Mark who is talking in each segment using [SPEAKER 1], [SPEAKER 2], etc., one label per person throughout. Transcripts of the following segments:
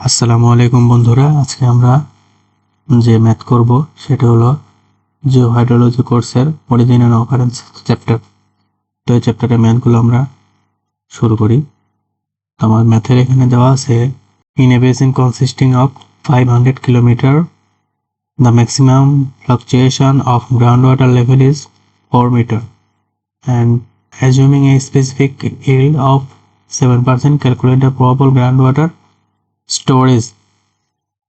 [SPEAKER 1] আসসালামু আলাইকুম বন্ধুরা, আজকে আমরা যে ম্যাথ করব সেটা হলো জিও হাইড্রোলজি কোর্সের অরিজিন অ্যান্ড অকারেন্স চ্যাপ্টার। তো এই চ্যাপ্টারের ম্যাথগুলো আমরা শুরু করি। তো আমার ম্যাথের এখানে দেওয়া আছে, in a basin consisting of 500 kilometre the maximum fluctuation of ground water level is 4 metre and assuming a specific yield of 7%, calculate the probable storage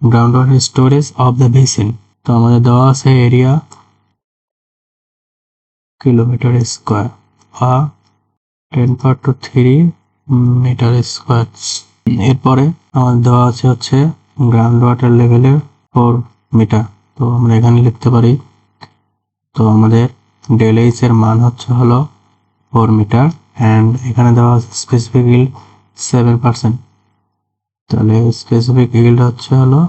[SPEAKER 1] groundwater storage of the basin. তো আমাদের দেওয়া আছে এরিয়া কিলোমিটার স্কোয়ার বা 10⁻³ metre square. এরপরে আমাদের দেওয়া আছে হচ্ছে গ্রাউন্ড ওয়াটার লেভেলের 4 মিটার। তো আমরা এখানে লিখতে পারি, তো আমাদের ∇h এর মান হচ্ছে হলো 4 মিটার অ্যান্ড এখানে দেওয়া আছে স্পেসিফিক ইল্ড 7%। তাহলে স্পেসিফিক ইল্ড হচ্ছে হলো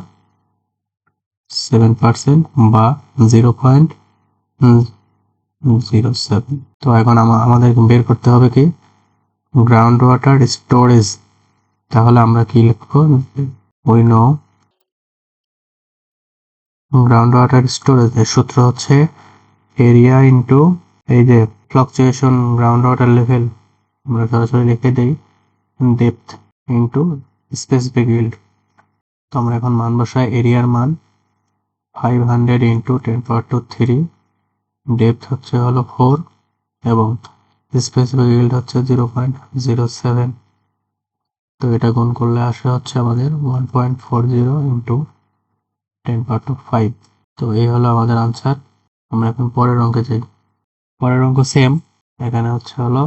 [SPEAKER 1] 7% বা 0.07। তো এখন আমাদের বের করতে হবে কি গ্রাউন্ড ওয়াটার স্টোরেজ। তাহলে আমরা কি লিখবো, we know ground water storage এর সূত্র হচ্ছে এরিয়া ইন্টু এই যে ফ্লাকচুয়েশন গ্রাউন্ড ওয়াটার লেভেল, আমরা সরাসরি লিখে দিই ডেপথ ইন্টু স্পেসিফিক ইল্ড। তো আমরা এখন মান বসাই, এরিয়ার মান 500 ইন্টু 10⁻³ ডেপথ হচ্ছে হলো 4 এবং স্পেসিফিক ইল্ড হচ্ছে 0.07। তো এটা গুণ করলে আসে হচ্ছে আমাদের 1.40 ইন্টু 10⁻⁵। তো এই হলো আমাদের আনসার। আমরা এখন পরের অঙ্কে যাই। পরের অঙ্ক সেম, এখানে হচ্ছে হলো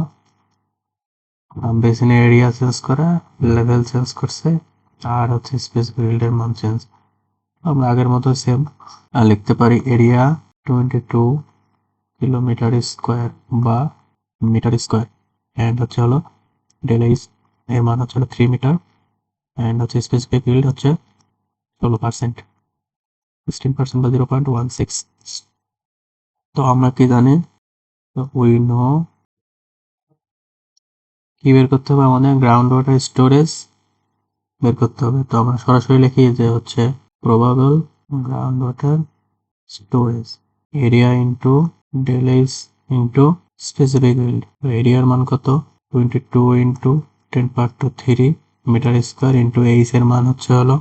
[SPEAKER 1] বেসিনের এরিয়া চেঞ্জ করা, লেভেল চেঞ্জ করছে আর হচ্ছে স্পেসিফিক ইল্ডের মান চেঞ্জ। আমরা আগের মতো সেম লিখতে পারি, এরিয়া 22 কিলোমিটার স্কোয়ার বা মিটার স্কোয়ার অ্যান্ড হচ্ছে হলো ∇h এর মান হচ্ছে হলো 3 মিটার অ্যান্ড হচ্ছে স্পেসিফিক ইল্ড হচ্ছে 16%, 16% বা 0.16। তো আমরা কি জানি, তো উই নো কি বের করতে হবে, আমাদের গ্রাউন্ড ওয়াটার স্টোরেজ বের করতে হবে। তো আমরা সরাসরি লিখি যে হচ্ছে probable ground water storage area into ∇h into specific yield. তো এরিয়ার মান কত, 22 into 10⁻³ metre square into H এর মান হচ্ছে হলো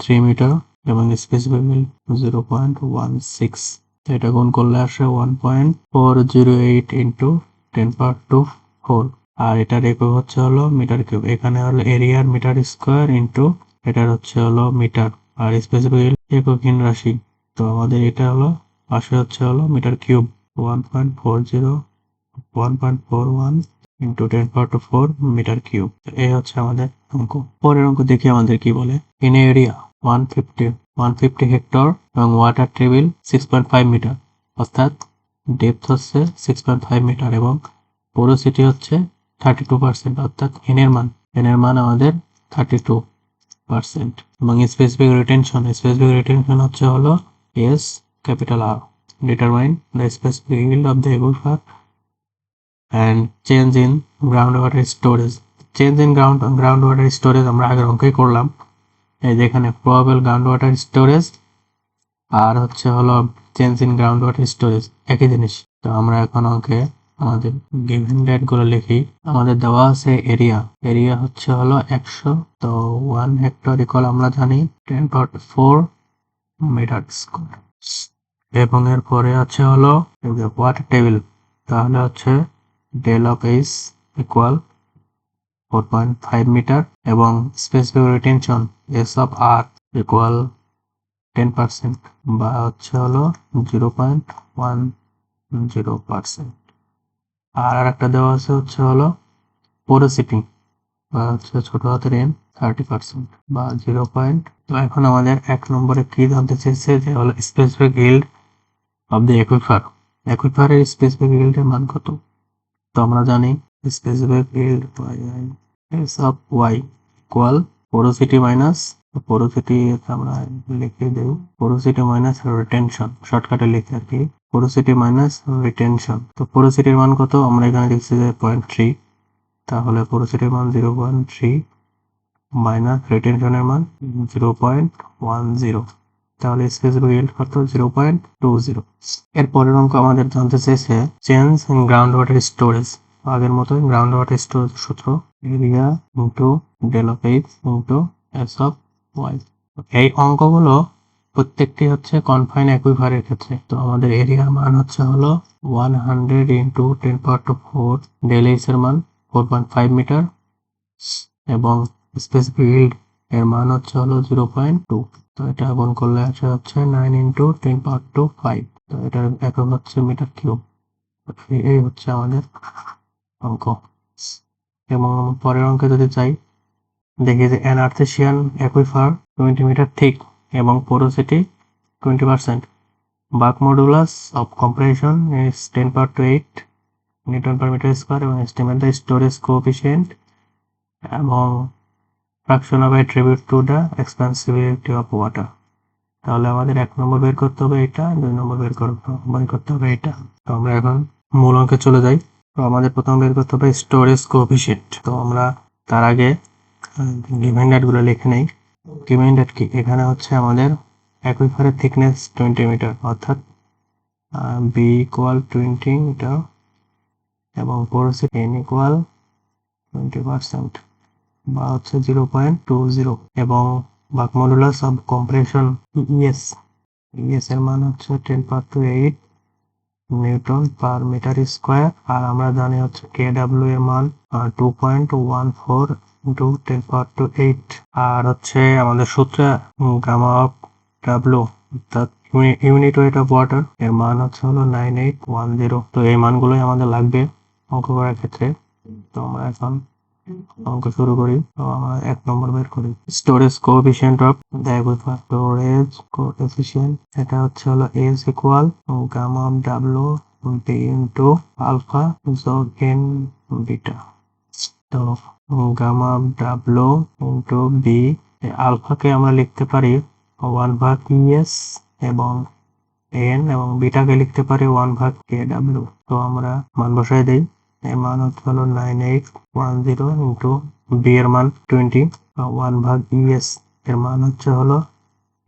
[SPEAKER 1] 3 মিটার এবং স্পেসিফিক ইল্ড 0.16। এটা গুণ করলে আসে 1.408 ইন্টু 10⁻⁴। আর এটার একক হচ্ছে হলো মিটার কিউব। এখানে হলো এরিয়ার মিটার স্কোয়ার ইন্টু এটার হচ্ছে হলো মিটার আর স্পেসিফিক এককহীন রাশি। তো আমাদের এটা হলো পাশে হচ্ছে হলো metre cube 1.41 into 10⁻⁴ metre cube. এই হচ্ছে আমাদের অঙ্ক। পরের অঙ্ক দেখি আমাদের কি বলে, ইন এরিয়া 150 হেক্টর এবং ওয়াটার টেবিল 6.5 মিটার, অর্থাৎ ডেপথ হচ্ছে 6.5 মিটার এবং পোরোসিটি হচ্ছে 32%, অর্থাৎ এন এর মান আমাদের 32% এবং স্পেসিফিক রিটেনশন হচ্ছে হলো S capital R. Determine the specific yield of the aquifer and change in ground water storage. Change in ground water storage আমরা আগের অঙ্কেই করলাম। এই যেখানে প্রবাবল গ্রাউন্ড ওয়াটার স্টোরেজ আর হচ্ছে হলো change in ground water storage একই জিনিস। তো আমরা এখন অঙ্কে আমাদের গিভেন ডেটগুলো লিখি। আমাদের দেওয়া আছে এরিয়া হচ্ছে হলো 100। তো 1 হেক্টর ইকুয়াল আমরা জানি 10⁻⁴ মিটার স্কোয়ার এবং এর পরে আছে হলো ওয়াটার টেবিল, তাহলে হচ্ছে ∇ অফ এইচ ইকুয়াল 4.5 মিটার এবং specific retention S of R equal 10% বা হচ্ছে হলো 0.10%। আর একটা দেওয়া আছে হচ্ছে হলো পোরোসিটি বা হচ্ছে ছোট হাতের এন 30% বা 0. তো এখন আমাদের 1 নম্বরে কি জানতে চেয়েছে যে হলো স্পেসিফিক ইল্ড অফ দ্য একুইফারের স্পেসিফিক ইল্ডের মান কত। তো আমরা জানি specific yield S of Y equal porosity minus porosity, আমরা লিখে দেব পোরোসিটি মাইনাস রিটেনশন, শর্টকাটে লিখে আর কি, পোরোসিটি মাইনাস রিটেনশন। তো পোরোসিটির মান কত, আমরা এখানে লিখছি যে 0.3 তাহলে পোরোসিটির মান 0.3 মাইনাস রিটেনশনের মান 0.10, তাহলে স্পেসিফিক ইল্ড কত 0.20। এর পরের অঙ্ক আমাদের জানতে চেয়েছে change in ground water storage. আগের মতোই গ্রাউন্ড ওয়াটার স্টোরেজ সূত্র area into del of H into S of Y. এই অঙ্কগুলো প্রত্যেকটি হচ্ছে কনফাইন অ্যাকুইফারের ক্ষেত্রে। তো আমাদের এরিয়ার মান হচ্ছে হলো 100 ইন্টু 10⁴ ডেল এইচ এর মান 4.5 মিটার এবং স্পেসিফিক ইল্ড এর মান হচ্ছে হলো 0.2। তো এটা গুণ করলে আসে হচ্ছে 9 ইন্টু 10⁵। তো এটার একক হচ্ছে মিটার কিউব। এই হচ্ছে আমাদের অঙ্ক। এবং পরের অঙ্কে যদি চাই দেখি যে an artesian aquifer 20 metre thick এবং porosity 20%, bulk modulus of compression is 10⁸ newton per metre square এবং এস্টিমেট দ্য স্টোরেজ কোএফিসিয়েন্ট এবং fraction of attribute to the expansibility of water. তাহলে আমাদের 1 নম্বর বের করতে হবে এটা, 2 নম্বর বের করতে হবে এটা। তো আমরা এখন মূল অঙ্কে চলে যাই। তো আমাদের প্রথম বের করতে হবে স্টোরেজ কোএফিসিয়েন্ট। তো আমরা তার আগে গিভেন ডেটগুলো লিখে নেই। গিভেন ডেট কি, এখানে হচ্ছে আমাদের অ্যাকুইফারের থিকনেস 20 মিটার, অর্থাৎ বি ইকুয়াল 20 মিটার এবং পোরোসিটি এন ইকুয়াল 20% বা হচ্ছে 0.20 এবং বাক মডুলাস অফ কম্প্রেশন ইএস এর মান হচ্ছে 10⁸ নিউটন পার মিটার স্কোয়ার। আর আমরা জানি হচ্ছে কেডব্লিউ এর মান 2.14 ইন্টু 10⁸। আর হচ্ছে আমাদের সূত্রে গামা অফ ডাব্লু অর্থাৎ ইউনিট ওয়েট অফ ওয়াটার এর মান হচ্ছে হলো 9810। তো এই মানগুলোই আমাদের লাগবে অঙ্ক করার ক্ষেত্রে। তো আমরা এখন অঙ্ক শুরু করি। তো আমরা 1 নম্বর বের করি storage coefficient of the aquifer. Storage coefficient এটা হচ্ছে হলো S equal gamma of W B into alpha যোগ এন বিটা। তো gamma of W into B, আলফাকে আমরা লিখতে পারি 1/ES এবং এন এবং বিটাকে লিখতে পারি 1/KW। তো আমরা মান বসাই দেই। এর মান হচ্ছে হলো 9810 ইন্টু বি এর মান 20, 1/ES এর মান হচ্ছে হলো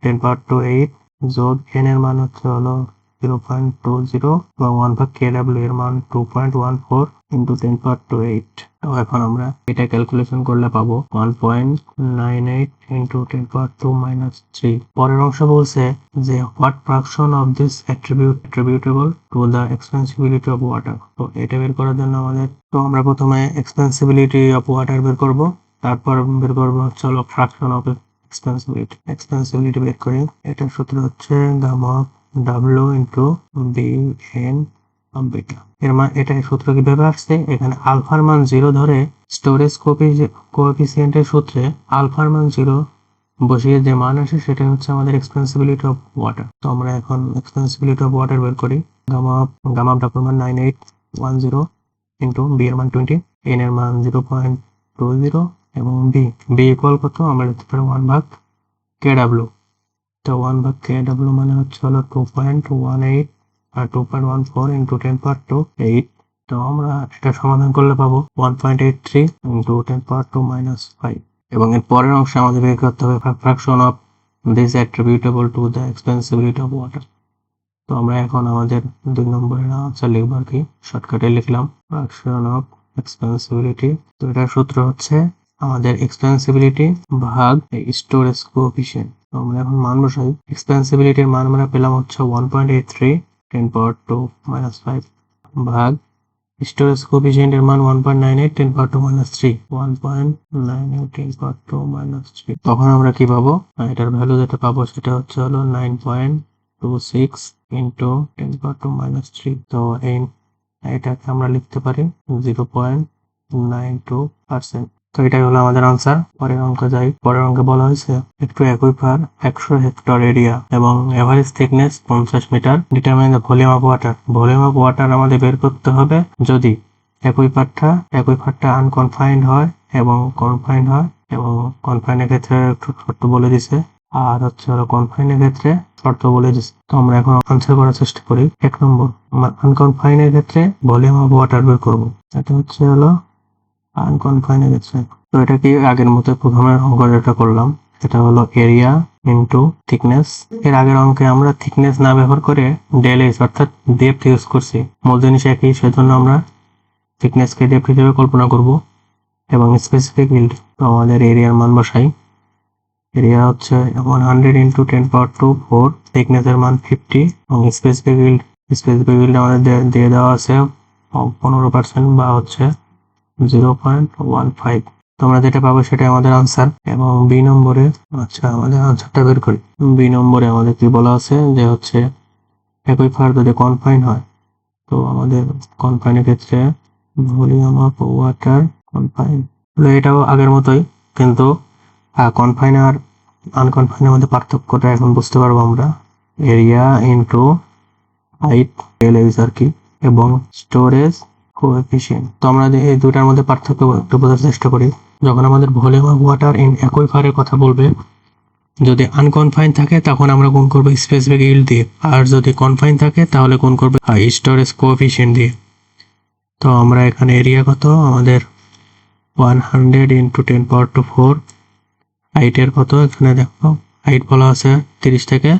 [SPEAKER 1] 10⁸ যোগ এন এর মান হচ্ছে হলো 0.20 এবং 1/KW এর মান 2.14 ইন্টু 10⁸। তো এখন আমরা এটা ক্যালকুলেশন করলে পাবো 1.98 ইন্টু 10⁻⁻3। পরের অংশ বলছে যে what fraction of this attributable to the expansibility of water. তো এটা বের করার জন্য আমরা প্রথমে এক্সপেন্সিবিলিটি অফ ওয়াটার বের করব, তারপর বের করবো হচ্ছে হলো ফ্র্যাকশন অফ এক্সপেন্সিবিলিটি বের করি। এটার সূত্র হচ্ছে gamma W into B N beta. এর মান এটা সূত্র কিভাবে আসছে, এখানে আলফার মান 0 ধরে স্টোরেজ কোএফিসিয়েন্টের সূত্রে আলফার মান 0 বসিয়ে যে মান আসে সেটা হচ্ছে আমাদের এক্সপেন্সিবিলিটি অফ ওয়াটার। তো আমরা এখন এক্সপেন্সিবিলিটি অফ ওয়াটার বের করি। গামা অফ ডাব্লিউর মান 9810 ইন্টু বি এর মান 20, এন এর মান 0.20 এবং বি ইকুয়াল কত আমরা লিখতে পারি 1/KW। তো 1/KW মানে হচ্ছে হলো 2.18 আর 2.14 ইন্টু 10⁸। তো আমরা এটা সমাধান করলে পাবো 1.83 ইন্টু 10⁻⁻5। এবং এর পরের অংশে আমাদের বের করতে হবে fraction of this attributable to the expansibility of water. তো আমরা এখন আমাদের 2 নম্বরের আনসার লিখবো আর কি, শর্টকাটে লিখলাম ফ্র্যাকশন অফ এক্সপেন্সিবিলিটি। তো এটার সূত্র হচ্ছে আমাদের এক্সপেন্সিবিলিটি ভাগ স্টোরেজ কোএফিসিয়েন্ট। তো আমরা এখন মান বসাই। এক্সপেন্সিবিলিটির মান আমরা পেলাম হচ্ছে 1.83 10⁻⁻5 ভাগ স্টোরেজ কোএফিসিয়েন্টের মান 1.98 10⁻⁻3 1.98 10⁻⁻3। তখন আমরা কি পাবো, এটার ভ্যালু যেটা পাবো সেটা হচ্ছে হলো 9.26 ইন্টু 10⁻⁻3। তো এটাকে আমরা লিখতে পারি 0.92%। তো এটাই হলো আমাদের আনসার। পরের অঙ্কে যাই। পরের অঙ্কে বলা হয়েছে একটু অ্যাকুইফার 100 হেক্টর এরিয়া এবং average thickness 50 metre, determine the volume of water. Volume of water আমাদের বের করতে হবে যদি অ্যাকুইফারটা আনকনফাইন্ড হয় এবং কনফাইন্ড হয়, এবং কনফাইন্ডের ক্ষেত্রে একটু শর্ত বলে দিছে আর হচ্ছে হলো কনফাইন্ডের ক্ষেত্রে শর্ত বলে দিছে। তো আমরা এখন আনসার করার চেষ্টা করি। 1 নম্বর আনকনফাইন্ডের ক্ষেত্রে ভলিউম অফ ওয়াটার বের করবো। এটা হচ্ছে হলো আনকনফাইন্ড গেছে। তো এটা কি আগের মতো প্রথমে অঙ্ক যেটা করলাম সেটা হলো এরিয়া ইনটু থিকনেস। এর আগের অঙ্কে আমরা থিকনেস না ব্যবহার করে ডেল এইচ অর্থাৎ ডেপথ ইউজ করছি। মূল জিনিস একই, সেজন্য আমরা থিকনেসকে ডেপথ হিসেবে কল্পনা করব এবং স্পেসিফিক ইল্ড। তো আমাদের এরিয়ার মান বসাই। এরিয়া হচ্ছে 100 ইন্টু 10⁴, থিকনেসের মান 50 এবং স্পেসিফিক ইল্ড আমাদের দিয়ে দেওয়া আছে 15% বা হচ্ছে 0.15। তোমরা যেটা পাবো সেটা আমাদের আনসার। এবং বি নম্বরে আমাদের আনসারটা বের করি। বি নম্বরে আমাদের কি বলা আছে যে হচ্ছে একই ফার যদি কনফাইন হয়, তো আমাদের কনফাইনের ক্ষেত্রে ভলিউম অফ ওয়াটার কনফাইন, এটাও আগের মতোই, কিন্তু কনফাইন আর আনকনফাইনের মধ্যে পার্থক্যটা এখন বুঝতে পারবো আমরা। এরিয়া ইনটু হাইট আর কি, এবং স্টোরেজ কোএফিসিয়েন্ট। তো আমরা এই দুটার মধ্যে পার্থক্য একটু বোঝার চেষ্টা করি। যখন আমাদের ভলিউম অফ ওয়াটার ইন অ্যাকুইফারের কথা বলবে, যদি আনকনফাইন থাকে তখন আমরা গুণ করবো স্পেসিফিক ইল্ড দিয়ে, আর যদি কনফাইন থাকে তাহলে গুণ করবো স্টোরেজ কোএফিসিয়েন্ট দিয়ে। তো আমরা এখানে এরিয়া কত আমাদের 100 ইন্টু 10⁴, হাইটের কত এখানে দেখো, হাইট বলা আছে 30 থেকে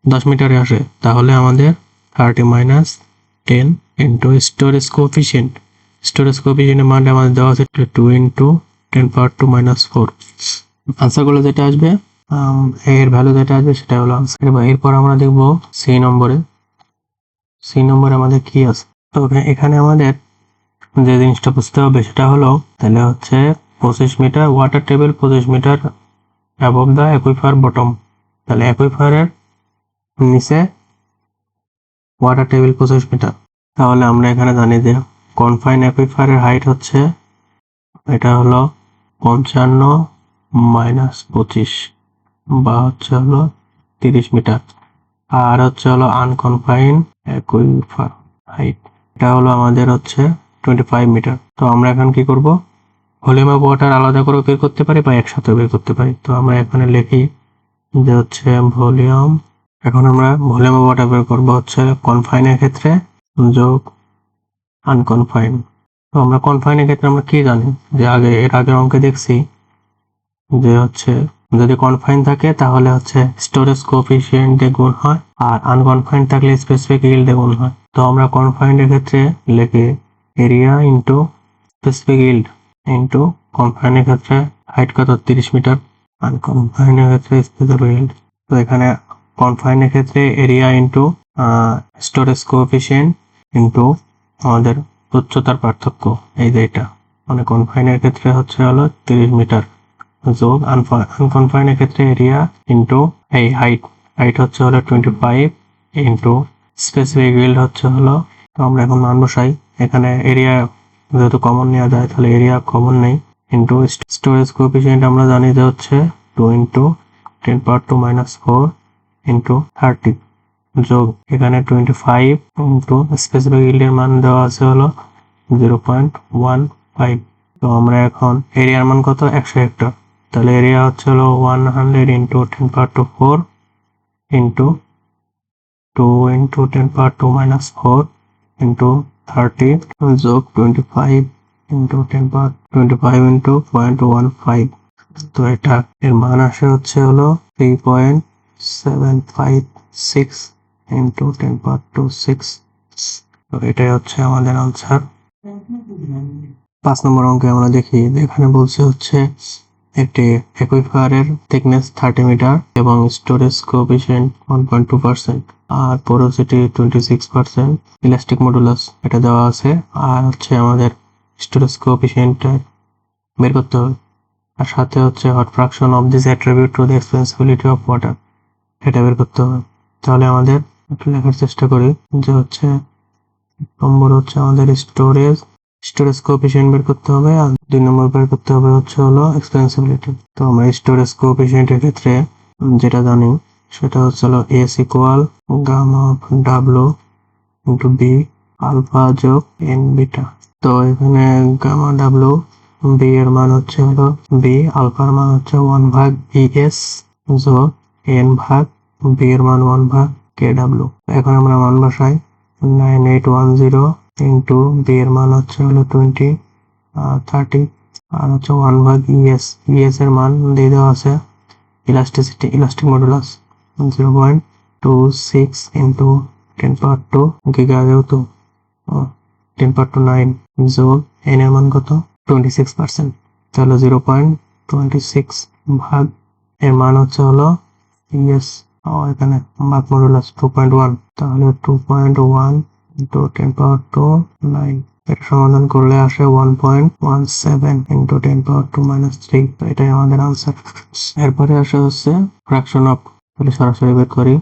[SPEAKER 1] 10 মিটারে আসে, তাহলে আমাদের 30 - 10 ইন্টু স্টোরেজ কোএফিসিয়েন্টের মানটা আমাদের দেওয়া আছে 2 ইন্টু 10⁻²-4। আনসারগুলো যেটা আসবে, এর ভ্যালু যেটা আসবে সেটা হলো আনসার। এরপর আমরা দেখব সি নম্বরে আমাদের কি আছে। তো এখানে আমাদের যে জিনিসটা বুঝতে হবে সেটা হলো, তাহলে হচ্ছে 25 metre water table 25 metre above the aquifer bottom. তাহলে অ্যাকুইফারের নিচে ওয়াটার টেবিল 25 মিটার। তাহলে আমরা এখানে জানি যে কনফাইন অ্যাকুইফারের হাইট হচ্ছে, এটা হলো 55 - 25 বা হচ্ছে হলো 30 মিটার। আর হচ্ছে হলো আনকনফাইন অ্যাকুইফার হাইট, এটা হলো আমাদের হচ্ছে 25 মিটার। তো আমরা এখন কি করব, ভলিউম অফ ওয়াটার আলাদা করে বের করতে পারি বা একসাথে বের করতে পারি। তো আমরা এখানে লিখি যে হচ্ছে ভলিউম, এখন আমরা ভলিউম অফ ওয়াটার বের করবো হচ্ছে কনফাইনের ক্ষেত্রে যোগ আনকনফাইন। তো আমরা কনফাইনের ক্ষেত্রে আমরা কি জানি যে এর আগের অঙ্কে দেখছি যে হচ্ছে যদি কনফাইন থাকে তাহলে হচ্ছে স্টোরেজ কোএফিসিয়েন্ট দিয়ে গুণ হয়, আর আনকনফাইন থাকলে স্পেসিফিক ইল্ড দিয়ে গুণ হয়। তো আমরা কনফাইনের ক্ষেত্রে লিখি area into specific yield into কনফাইনের ক্ষেত্রে হাইট কত 30 মিটার, আনকনফাইনের ক্ষেত্রে স্পেসিফিক ইল্ড। তো এখানে কনফাইনের ক্ষেত্রে area into storage coefficient into আমাদের উচ্চতার পার্থক্য, এই যে এটা, মানে কনফাইনের ক্ষেত্রে হচ্ছে হলো 30 মিটার যোগ আনকনফাইনের ক্ষেত্রে এরিয়া ইনটু এই হাইট হচ্ছে হলো 25 ইনটু স্পেসিফিক ইল্ড হচ্ছে হলো, তো আমরা এখন মান বসাই। এখানে এরিয়া যেহেতু কমন নেওয়া যায় তাহলে এরিয়া কমন নেই, ইনটু স্টোরেজ কোএফিসিয়েন্ট আমরা জানি যে হচ্ছে 2 ইন্টু 10⁻⁴ ইন্টু 30 যোগ এখানে 25 ইন্টু স্পেসিফিক ইল্ডের মান দেওয়া আছে হলো 0.15। তো আমরা এখন এরিয়ার মান কত 100 হেক্টর, তাহলে এরিয়া হচ্ছে হলো 100 ইন্টু 10⁻⁴ ইন্টু 2 ইন্টু 10⁻⁴ ইন্টু 30 যোগ 25 ইন্টু 0.15। তো এটা এর মান আসে হচ্ছে হলো 3.756 ইন্টু 10⁻⁶। তো এটাই হচ্ছে আমাদের আনসার। 5 নম্বর অঙ্কে আমরা দেখি এখানে বলছে হচ্ছে একটি অ্যাকুইফারের থিকনেস 30 মিটার এবং স্টোরেজ কোএফিসিয়েন্ট 1.2% আর পোরোসিটি 26%, ইলাস্টিক মডুলাস এটা দেওয়া আছে, আর হচ্ছে আমাদের স্টোরেজ কোএফিসিয়েন্ট বের করতে হবে, আর সাথে হচ্ছে what fraction of this attribute to the expansibility of water এটা বের করতে হবে। তাহলে আমাদের একটু লেখার চেষ্টা করি যে হচ্ছে নম্বর হচ্ছে আমাদের স্টোরেজ কোএফিসিয়েন্ট বের করতে হবে, আর 2 নম্বর বের করতে হবে হচ্ছে হলো এক্সপেন্সিবিলিটি। তো আমরা স্টোরেজ কোএফিসিয়েন্টের ক্ষেত্রে যেটা জানি সেটা হচ্ছে হলো S equal gamma W into B alpha যোগ এন বিটা। তো এখানে গামা ডাব্লু বি এর মান হচ্ছে হলো বি, আলফার মান হচ্ছে 1/ES যোগ এন ভাগ বি এর মান 1/KW। এখন আমরা মান বসাই 9810 ইন্টু বি এর মান হচ্ছে হলো 20 30 আর হচ্ছে 1/ES এর মান দিয়ে দেওয়া আছে ইলাস্টিক মডুলাস 0.26 ইন্টু 10^2 গিগা যেহেতু 10^9 যোগ n এর মান কত 26%, তাহলে 0.26 ভাগ এর মান হচ্ছে হলো ইএস এখানে ভাগ মডুলাস 2.1, তাহলে 2.1 ইন্টু 10^9 এটা সমাধান করলে আসে 1.17 ইন্টু 10^2-3, তো এটাই আমাদের আনসার। এরপরে আসে হচ্ছে ফ্র্যাকশন অফ, তাহলে সরাসরি বের করি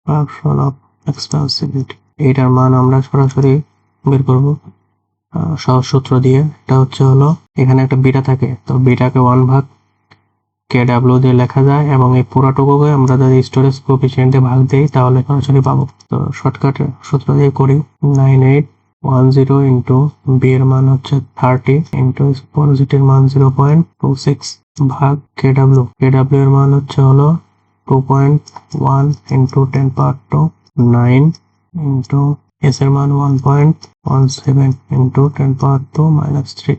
[SPEAKER 1] ফ্র্যাকশন অফ এক্সপেন্সিবিলিটি। এইটার মান আমরা সরাসরি বের করব সহজ সূত্র দিয়ে। এটা হচ্ছে হলো এখানে একটা বিটা থাকে, তো বিটাকে 1 ভাগ KW দিয়ে লেখা যায় এবং এই পুরাটুকুকে আমরা যদি স্টোরেজ কোএফিসিয়েন্ট দিয়ে ভাগ দেই তাহলে সরাসরি পাবো। তো শর্টকাট সূত্র দিয়ে করি 9810 ইন্টু বি এর মান হচ্ছে 30 ইন্টু পজিটিভ মান 0.26 ভাগ KW এর মান হচ্ছে হলো 2.1 ইন্টু 10^9 ইন্টু এস এর মান 1.17 ইন্টু 10^2-3,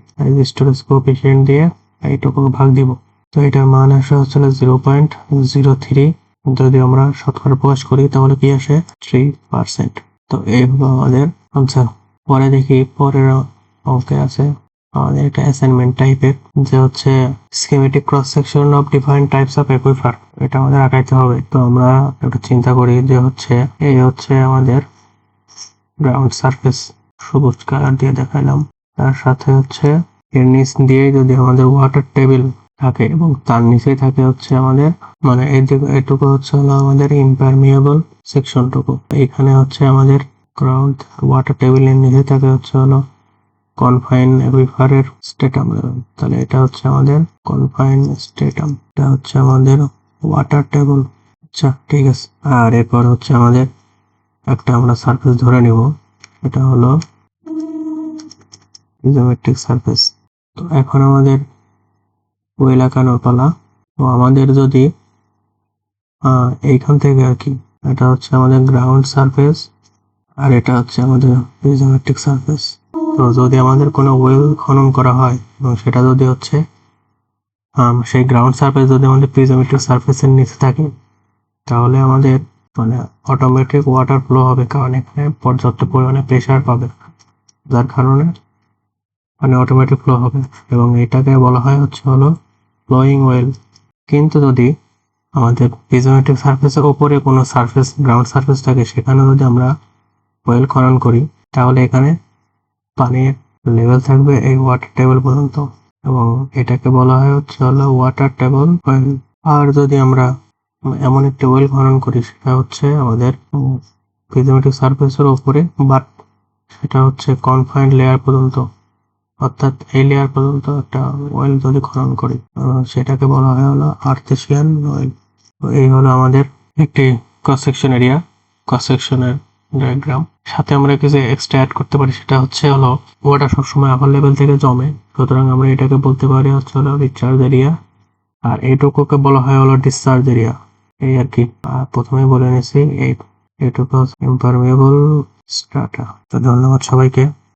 [SPEAKER 1] স্টোরেজ কোএফিসিয়েন্ট দিয়ে এইটুকু ভাগ দিব। তো এটার মান আসে হচ্ছে 0.03, যদি আমরা শতকরা প্রকাশ করি তাহলে কি আসে 3%। তো এই হলো আমাদের আনসার। পরে দেখি পরের অঙ্কে আছে আমাদের একটা অ্যাসাইনমেন্ট টাইপের, যে হচ্ছে schematic cross section of different types of aquifer, এটা আমাদের আঁকাইতে হবে। তো আমরা একটু চিন্তা করি যে হচ্ছে এই হচ্ছে আমাদের গ্রাউন্ড সারফেস, সবুজ কালার দিয়ে দেখাইলাম, তার সাথে হচ্ছে এর নিচ দিয়ে যদি আমাদের ওয়াটার টেবিল থাকে এবং তার নিচেই থাকে হচ্ছে আমাদের মানে এটুকু হচ্ছে হলো আমাদের ইমপারমিয়েবল সেকশনটুকু। এখানে হচ্ছে আমাদের গ্রাউন্ড ওয়াটার টেবিলের নিচে থাকে হচ্ছে হলো কনফাইন অ্যাকুইফারের স্টেটাম লেভেল, তাহলে এটা হচ্ছে আমাদের কনফাইন স্টেটাম, এটা হচ্ছে আমাদের ওয়াটার টেবিল। আচ্ছা ঠিক আছে, আর এরপর হচ্ছে আমাদের একটা আমরা সারফেস ধরে নিব, এটা হলো ইজোমেট্রিক সারফেস। তো এখন আমাদের ওয়েল আঁকানোর পালা। তো আমাদের যদি এইখান থেকে আর কি, এটা হচ্ছে আমাদের গ্রাউন্ড সারফেস আর এটা হচ্ছে আমাদের ইজোমেট্রিক সারফেস। তো যদি আমাদের কোনো ওয়েল খনন করা হয় এবং সেটা যদি হচ্ছে সেই গ্রাউন্ড সারফেস যদি আমাদের প্রিজমেট্রিক সারফেসের নিচে থাকে, তাহলে আমাদের মানে অটোমেটিক ওয়াটার ফ্লো হবে, কারণ এখানে পর্যাপ্ত পরিমাণে প্রেশার পাবে, যার কারণে মানে অটোমেটিক ফ্লো হবে এবং এটাকে বলা হয় হচ্ছে হলো ফ্লোয়িং ওয়েল। কিন্তু যদি আমাদের প্রিজমেট্রিক সারফেসের উপরে কোনো সারফেস গ্রাউন্ড সারফেস থাকে, সেখানে যদি আমরা ওয়েল খনন করি তাহলে এখানে পানির লেভেল থাকবে এই ওয়াটার টেবিল পর্যন্ত এবং এটাকে বলা হয় হচ্ছে হলো ওয়াটার টেবিল ওয়েল। আর যদি আমরা এমন একটি ওয়েল খনন করি সেটা হচ্ছে আমাদের প্রিজমেটিক সারফেসের উপরে, বাট সেটা হচ্ছে কনফাইন্ড লেয়ার পর্যন্ত, অর্থাৎ এই লেয়ার পর্যন্ত একটা ওয়েল যদি খনন করি সেটাকে বলা হয় হলো আর্তেশিয়ান ওয়েল। এই হলো আমাদের একটি ক্রস সেকশন এরিয়া, ক্রস সেকশনের ডায়াগ্রাম। সাথে আমরা কিছু এক্সট্রা অ্যাড করতে পারি, সেটা হচ্ছে হলো ওয়াটার সবসময় আপার লেভেল থেকে জমে, সুতরাং আমরা এটাকে বলতে পারি হচ্ছে হলো রিচার্জ এরিয়া, আর এইটুকুকে বলা হয় হলো ডিসচার্জ এরিয়া। এই আর কি, প্রথমেই বলে নিয়েছি এইটুকু ইমপারমিয়েবল স্ট্রাটা। তো ধন্যবাদ সবাইকে।